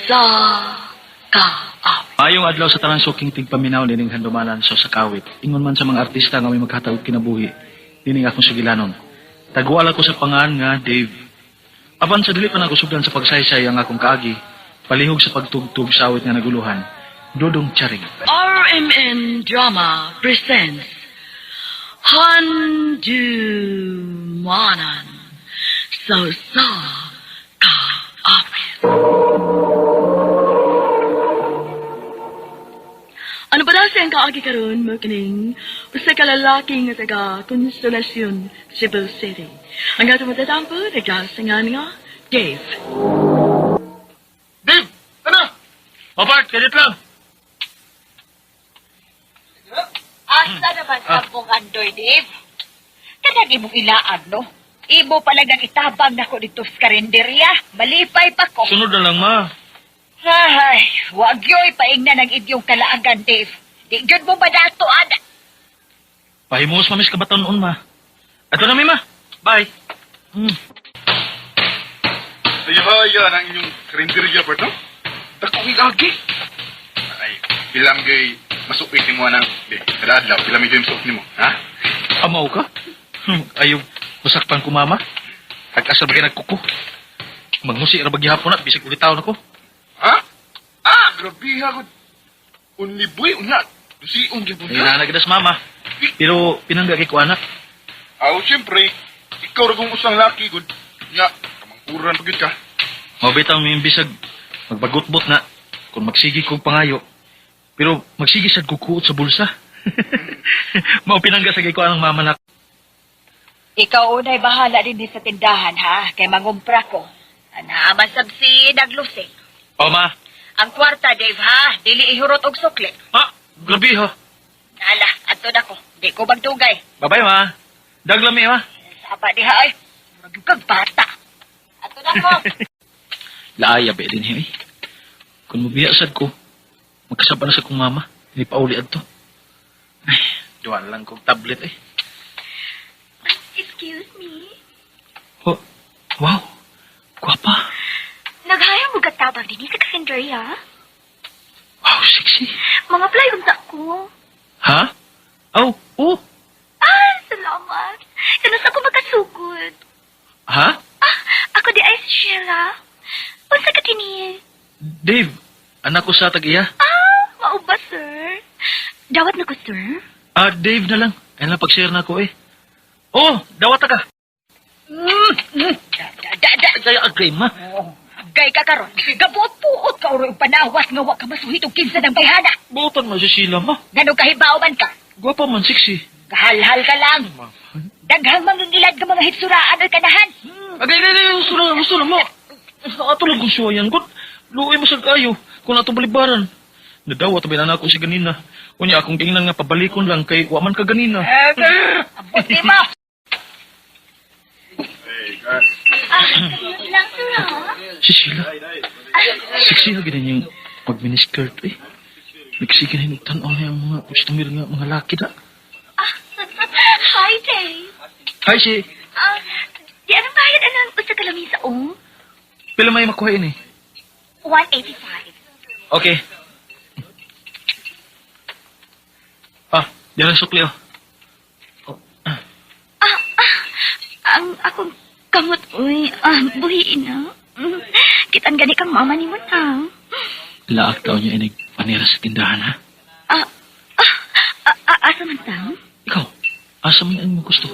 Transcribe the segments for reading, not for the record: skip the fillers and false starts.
sa ka. Mayong adlaw sa tanang suking tigpaminaw dining handumanan so sa kawit. Ingon man sa mga artista nga may magkataog kinabuhi. Dining akong sugilanon. Tagwala ko sa pangan nga Dave. Apan sa dili pa nagusugdan sa pagsaysay ang akong kaagi. Palihog sa pagtugtog sa awit nga naguluhan. Dodong Charing. RMN Drama presents Handumanan so sa ka. Ano ba daw siyang kaagi karon mo kining usa ka lalaki nga taga Konsolasyon, Cebu City. Ang gato mo tatampo, nagkasingan nga, Dave. Dave! Ano? Opart, kadit lang. Asa naman sa mong andoy, Dave? Kanang imong ilaan, no? Imo pala nang itabang na ko dito sa karinderya. Malipay pa ko. Sunod na lang, ma. Ay, wag yo'y paingna ng idyong kalaagan, Dave. Di yun mo ba nato, ana? Pahimos mamis kabaton on, ma. Ato na, ma. Bye. Ayahaya ng inyong karinderya pa, no? Takong igagi. Ay, bilang gay masupik ni mo, anang. Kada adlaw, bilang medyo yung masupik ni mo, ha? Amaw ka? Ayaw, masakpan ko, mama. Hag-asa ba kayo nagkuko? Magmusi, rabag hapon na, bisig ulit taon ako. Ha? Grabe ha, good. Unliboy, unya. Lusiong dyan po Ay, nanagidas, mama. Pero, pinangga kay ko, anak. Siyempre, ikaw rin kung usang laki, good. Nya, kamangkuran pagod ka. Mabitaw may imbisag, magbagutbot na, kung magsigi kong pangayo. Pero, magsigi sad kukuot sa bulsa. Mao pinangga sa kay ko anang mama na. Ikaw unay bahala din sa tindahan, ha? Kay mangumpra ko. Anaaman sabsi naglusing. O, ma. Ang kwarta, Dave, ha? Dili ihurot og sukli. Ha? Grabe, ha? Nala, ato na ko. Di ko magdugay. Babay, ma. Daglami, ma. Saba diha, ay. Murag kag bata. Ato na ko. Laaya ba din, eh. Kung mabiyasad ko, magkasaba na sa kong mama. Hindi pa uli adto. Ay, duwan lang kong tablet, eh. Excuse me? Oh, wow. Guwapa. Naghayang mo katabang din sa karinderya? Wow, sexy. Mga playon sa ko. Ha? Oh, oh. Salamat. Kanus ako makasugod. Ha? Ako di ay si Sheila. Unsa ka kini? Dave, anak ko sa tag-iya. Mao ba, sir? Dawat na ko, sir? Dave na lang. Ayun lang pag-share na ko, eh. Oh, dawat ka. Kaya agay, ma. Gay ka karon. Gabuot-puot ka uro yung panawas nga wa ka masuhit og kinsa ng bayhana. Butan mo si Sheila, ma. Ganong kahibaw man ka. Gwapa man, sexy. Kahalhal ka lang. Daghang mangingilad ng mga hitsuraan ay kanahan. Agay, gusto na mo. Ato lang kung siya yan. Luoy mo sa kayo. Kung ato balibaran. Nadawat ba na ako si ganina. Kunya akong tingnan nga pabalikon lang kay waman ka ganina. Abot di mo. Hey, guys. Lang, sir, ha? Si Sheila. Sexy na ganyan yung pag-miniskirt, eh. Nagsige na yung tanaw niya ang mga customer nga, mga laki na. Hi, Dave. Hi, si. Di anong bayad anong usa ka lamisa, oh? Pila may makuhain, eh. 185. Okay. Yan ang sukli, oh. Ang akong kamot, uy, buhiin na. Kitan gani kang mama ni mo na. Laak daw niya inig panira sa tindahan, ha? Asa man tang? Ikaw, asa man ang mo gusto?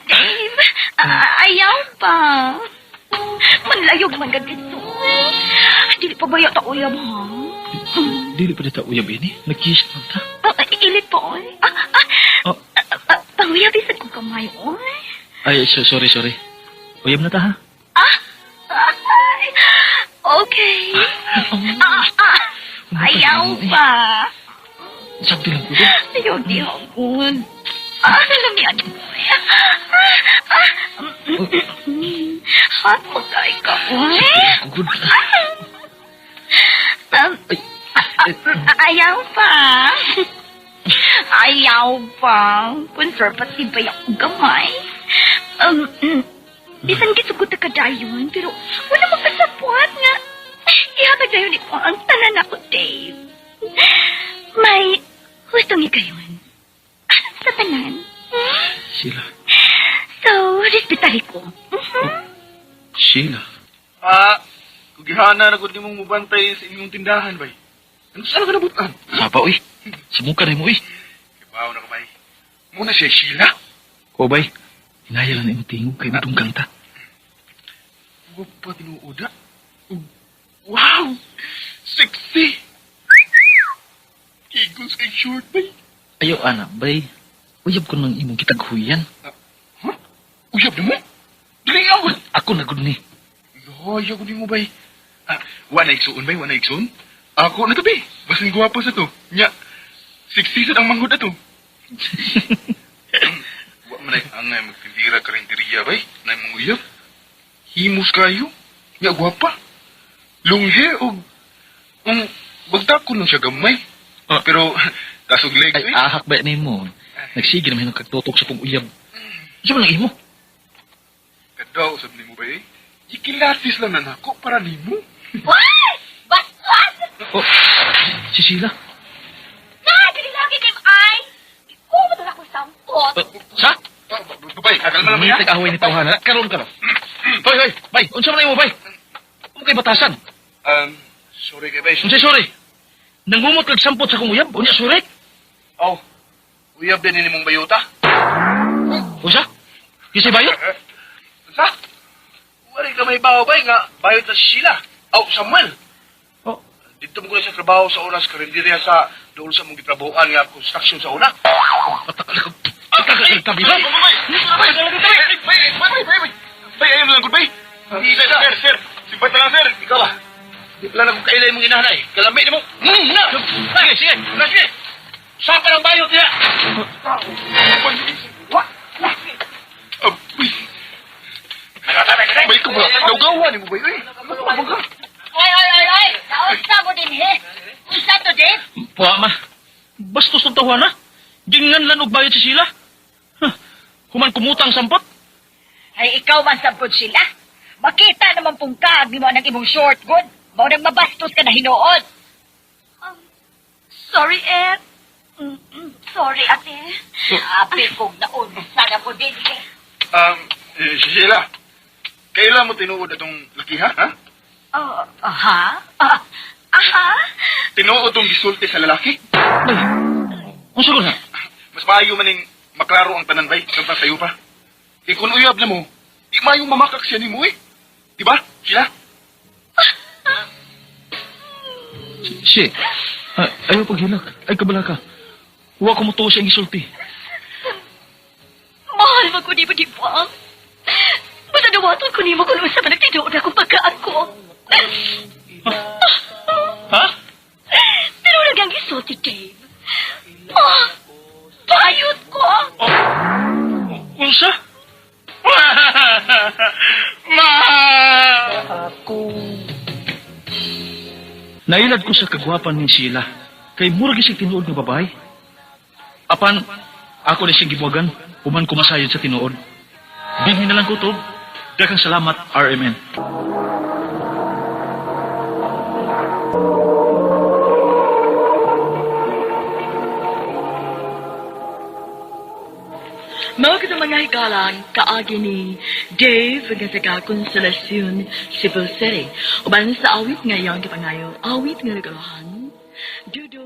Dave, ayaw pa. Manlayog man ganito. Dili pa ba yata uyab, ha? Dili pa dita uyab ini. Nag-kiss na ta. Ilit po, oy. Panguyab isag ko kamay, oy. Ay, sorry. Uyab na ta, ha? Ay, okay. Ayaw pa. Sakto lang ko doon. Ayaw di hapon. Nalamian mo. Hot mo tayo ka, oy. Good. Ayaw pa. Ayaw pa. Conservative ba yung gamay? Bisan gisugot ka dayon, pero wala magpasapot nga. Ihatag dayon ito ang tanan ako, Dave. May hustong ikayon. Anong sa tanan? Sheila. So, respetari ko. Sheila. Kugihana na kung di mong mubantay sa inyong tindahan, bay. Ano saan ka nabutan? Sapa, uy. Sumuka rin mo, uy. Kibaw na ka, bay. Muna siya, Sheila. O, bay. Hinaya lang na yung tingog kay Matong Kanta. Huwag pa tinuuda. Wow! Sexy! Igos kay short, bay. Ayaw, anak, bay. Uyab ko nang imong kitaghuyan. Uyab na mo? Dili ako! Ako na gud ni. Ayaw ko di mo, bay. Wala igsoon, bay? Wala igsoon? Ako na to, bay. Basing guwapo sa to. Nya, sexy sa ang manghod na to. Wa man ay angay magtindira karinderiya, bay. Na mong uyab. Himos kayo. Nya, guwapa. Long hair o... bagta ko lang siya gamay. Pero, kasog legs, Ay, ahak ba ni mo? Nagsige naman yung kagtutok sa kong uyab. Siya lang imo. Kadaw, sabi mo ba eh? Ikilatis lang na nako para ni mo. What? Baslas! Oh, si Sheila. Dili lagi kay ay. Ikaw madala ko sampot. Sa? Bay, kagal mo naman May yan. tag-away ni tawhana. Karon ka na. Hoy, hoy, bay. Unsa man imo, bay? Ano kay batasan? Sorry kay bay. Unsay sorry? Nangumot kag sampot sa kong uyab. Unya sorry? Oh, uyab din ni mong bayuta. Usa? Kisay bayot? Sa? Wala ka may bawo bay nga bayot na si Sheila. Oh, Samuel. Oh. Dito mo ko na siya trabaho sa oras karinderya sa doon sa mong gitrabuhan nga construction sa una. Patakal ka. Patakal ka kabila. Bay, ayun lang, good bay. Sir. Simpat na lang, sir. Ikaw ba? Di pala na kung kailay mong inahanay. Kalamay na mo. Sige. Sige. Saka ng bayot niya. What? Uy. Bay ko ba? Gawgawan mo ba? Ay! Naunsa mo din, he? Unsa to, Dave? Puwa ma. Bastos ng tawhana. Gingan lang og bayot si Sheila. Human kumutang sampot. Ay, ikaw man sabod sila. Makita naman pong kag ni mo ng imong short good. Mao nang mabastos ka na hinuod. Sorry, Ed. Sorry, ate. Sabi kong naunsa na mo din, he. Sheila. Kailan mo tinuod itong lakiha, ha? Aha? Aha? Tinuod itong gisulti sa lalaki? Bay. Unsa ko na? Mas maayo maning maklaro ang tanan bay, samtang sayo pa. Eh kung uyab na mo, di mayong mamakak siya ni mo eh. Diba, Sheila? Si. Ayaw paghilak. Ay kabala ka. Huwa ko mo to siyang isulti. Mahal mo ko di ba di ba? Basta dawaton ko ni mo kung sa managtinood akong pagkaan ko. Ha? Pero nagang isulti, Dave. Bayot ko! Unsa? Nailad ko sa kagwapan ni Sheila. Kay murag isig tinuod nga babae. Apan, ako na siyang gibuwagan. Human kumasayod sa tinuod. Bingin na lang ko to. Daghang salamat, RMN. Mao kita mga higalang kaagi ni Dave nga taga Konsolasyon, Cebu City. Uban sa awit ngayon kapangayo, awit nga nagalahan. Dudo